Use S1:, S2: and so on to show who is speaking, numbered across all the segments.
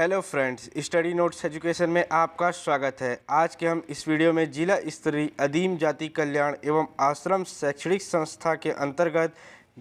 S1: Hello friends, study notes education में आपका स्वागत है। आज के हम इस वीडियो में जिला स्तरीय अधीन जाति कल्याण एवं आश्रम शैक्षणिक संस्था के अंतर्गत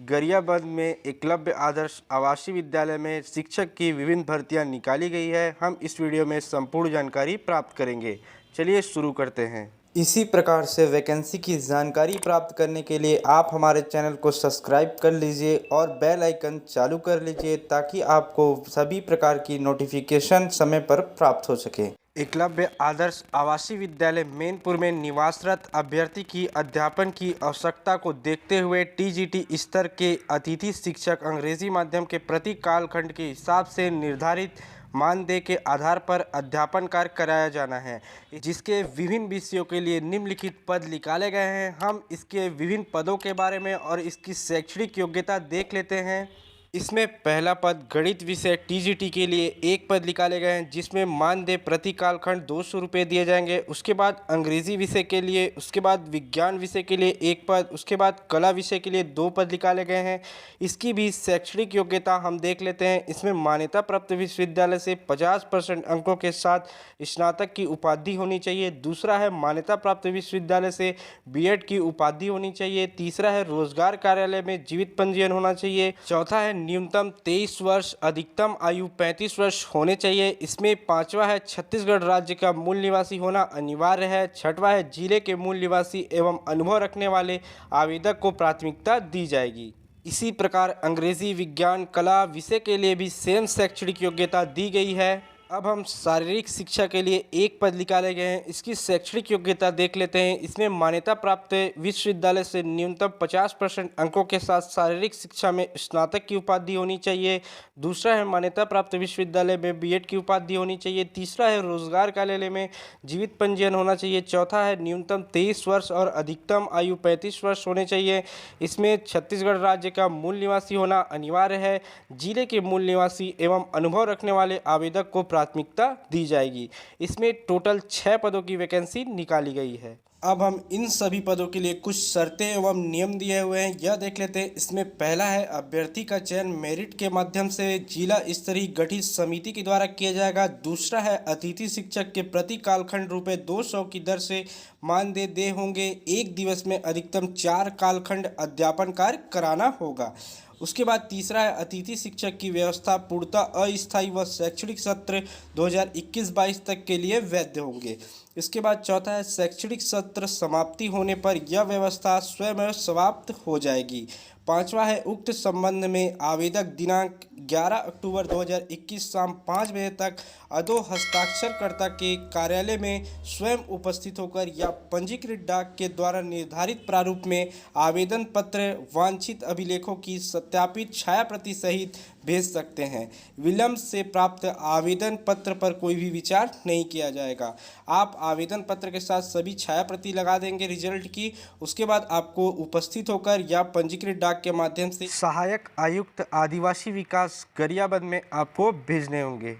S1: गरियाबंद में एकलव्य आदर्श आवासीय विद्यालय में शिक्षक की विभिन्न भर्तियां निकाली गई है। हम इस वीडियो में संपूर्ण जानकारी प्राप्त करेंगे। चलिए शुरू करते हैं। इसी प्रकार से वैकेंसी की जानकारी प्राप्त करने के लिए आप हमारे चैनल को सब्सक्राइब कर लीजिए और बेल आइकन चालू कर लीजिए ताकि आपको सभी प्रकार की नोटिफिकेशन समय पर प्राप्त हो सके। एकलव्य आदर्श आवासीय विद्यालय मैनपुर में निवासरत अभ्यर्थी की अध्यापन की आवश्यकता को देखते हुए टीजीटी स्तर के अतिथि शिक्षक अंग्रेजी माध्यम के प्रति कालखंड के हिसाब से निर्धारित मानदेय के आधार पर अध्यापन कार्य कराया जाना है, जिसके विभिन्न विषयों के लिए निम्नलिखित पद निकाले गए हैं। हम इसके विभिन्न पदों के बारे में और इसकी शैक्षणिक योग्यता देख लेते हैं। इसमें पहला पद गणित विषय टीजीटी के लिए एक पद निकाले गए हैं, जिसमें मानदेय प्रति कालखंड 200 रुपये दिए जाएंगे। उसके बाद अंग्रेजी विषय के लिए, उसके बाद विज्ञान विषय के लिए एक पद, उसके बाद कला विषय के लिए 2 पद निकाले गए हैं। इसकी भी शैक्षणिक योग्यता हम देख लेते हैं। इसमें मान्यता प्राप्त विश्वविद्यालय से 50% अंकों के साथ स्नातक की उपाधि होनी चाहिए। दूसरा है मान्यता प्राप्त विश्वविद्यालय से बीएड की उपाधि होनी चाहिए। तीसरा है रोजगार कार्यालय में जीवित पंजीयन होना चाहिए। चौथा है न्यूनतम 23 वर्ष, अधिकतम आयु 35 वर्ष होने चाहिए। इसमें पांचवा है छत्तीसगढ़ राज्य का मूल निवासी होना अनिवार्य है। छठवा है जिले के मूल निवासी एवं अनुभव रखने वाले आवेदक को प्राथमिकता दी जाएगी। इसी प्रकार अंग्रेजी, विज्ञान, कला विषय के लिए भी सेम शैक्षणिक योग्यता दी गई है। अब हम शारीरिक शिक्षा के लिए एक पद निकाले गए हैं। इसकी शैक्षणिक योग्यता देख लेते हैं। इसमें मान्यता प्राप्त विश्वविद्यालय से न्यूनतम 50% अंकों के साथ शारीरिक शिक्षा में स्नातक की उपाधि होनी चाहिए। दूसरा है मान्यता प्राप्त विश्वविद्यालय में बीएड की उपाधि होनी चाहिए। तीसरा है रोजगार कार्यालय में जीवित पंजीयन होना चाहिए। चौथा है न्यूनतम 23 वर्ष और अधिकतम आयु 35 वर्ष होने चाहिए। इसमें छत्तीसगढ़ राज्य का मूल निवासी होना अनिवार्य है। जिले के मूल निवासी एवं अनुभव रखने वाले आवेदक को प्राथमिकता दी जाएगी। इसमें टोटल 6 पदों की वैकेंसी निकाली गई है। अब हम इन सभी पदों के लिए कुछ शर्तें एवं नियम दिए हुए हैं, यह देख लेते हैं। इसमें पहला है अभ्यर्थी का चयन मेरिट के माध्यम से जिला स्तरीय गठित समिति के द्वारा किया जाएगा। दूसरा है अतिथि शिक्षक के प्रति कालखंड रुपये 200 की दर से मानदेय दे होंगे। एक दिवस में अधिकतम 4 कालखंड अध्यापन कार्य कराना होगा। उसके बाद तीसरा है अतिथि शिक्षक की व्यवस्था पूर्णतः अस्थायी व शैक्षणिक सत्र 2021-22 तक के लिए वैध होंगे। इसके बाद चौथा है शैक्षणिक सत्र समाप्ति होने पर यह व्यवस्था स्वयं समाप्त हो जाएगी। पांचवा है उक्त संबंध में आवेदक दिनांक 11 अक्टूबर 2021 शाम 5 बजे तक अधो हस्ताक्षरकर्ता के कार्यालय में स्वयं उपस्थित होकर या पंजीकृत डाक के द्वारा निर्धारित प्रारूप में आवेदन पत्र वांछित अभिलेखों की सत्यापित छाया प्रति सहित भेज सकते हैं। विलंब से प्राप्त आवेदन पत्र पर कोई भी विचार नहीं किया जाएगा। आप आवेदन पत्र के साथ सभी छाया प्रति लगा देंगे रिजल्ट की। उसके बाद आपको उपस्थित होकर या पंजीकृत डाक के माध्यम से सहायक आयुक्त आदिवासी विकास गरियाबंद में आपको भेजने होंगे।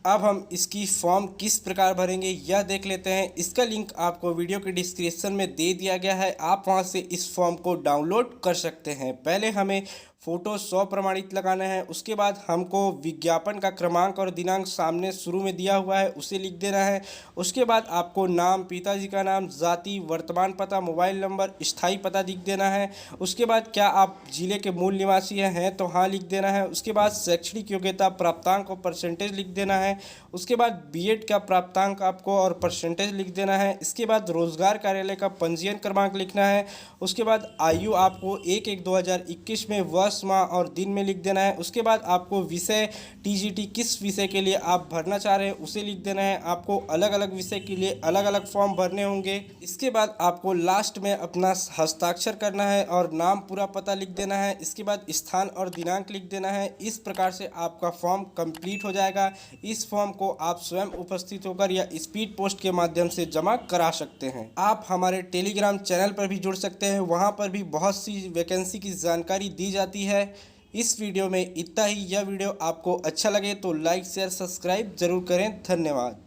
S1: अब हम इसकी फॉर्म किस प्रकार भरेंगे यह देख लेते हैं। इसका लिंक आपको वीडियो के डिस्क्रिप्शन में दे दिया गया है, आप वहां से इस फॉर्म को डाउनलोड कर सकते हैं। पहले हमें फ़ोटो 100 प्रमाणित लगाना है। उसके बाद हमको विज्ञापन का क्रमांक और दिनांक सामने शुरू में दिया हुआ है उसे लिख देना है। उसके बाद आपको नाम, पिताजी का नाम, जाति, वर्तमान पता, मोबाइल नंबर, स्थायी पता लिख देना है। उसके बाद क्या आप जिले के मूल निवासी हैं तो हाँ लिख देना है। उसके बाद शैक्षणिक योग्यता प्राप्तांक और परसेंटेज लिख देना है। उसके बाद बीएड का प्राप्तांक आपको और परसेंटेज लिख देना है। इसके बाद रोजगार कार्यालय का पंजीयन क्रमांक लिखना है। उसके बाद आयु आपको 1/1/2021 में वर्ष, माह और दिन में लिख देना है। उसके बाद आपको विषय टीजीटी किस विषय के लिए आप भरना चाह रहे हैं उसे लिख देना है। आपको अलग अलग विषय के लिए अलग अलग फॉर्म भरने होंगे। इसके बाद आपको लास्ट में अपना हस्ताक्षर करना है और नाम, पूरा पता लिख देना है। इसके बाद स्थान और दिनांक लिख देना है। इस प्रकार से आपका फॉर्म कंप्लीट हो जाएगा। इस फॉर्म को आप स्वयं उपस्थित होकर या स्पीड पोस्ट के माध्यम से जमा करा सकते हैं। आप हमारे टेलीग्राम चैनल पर भी जुड़ सकते हैं, वहां पर भी बहुत सी वैकेंसी की जानकारी दी जाती है। इस वीडियो में इतना ही। यह वीडियो आपको अच्छा लगे तो लाइक, शेयर, सब्सक्राइब जरूर करें। धन्यवाद।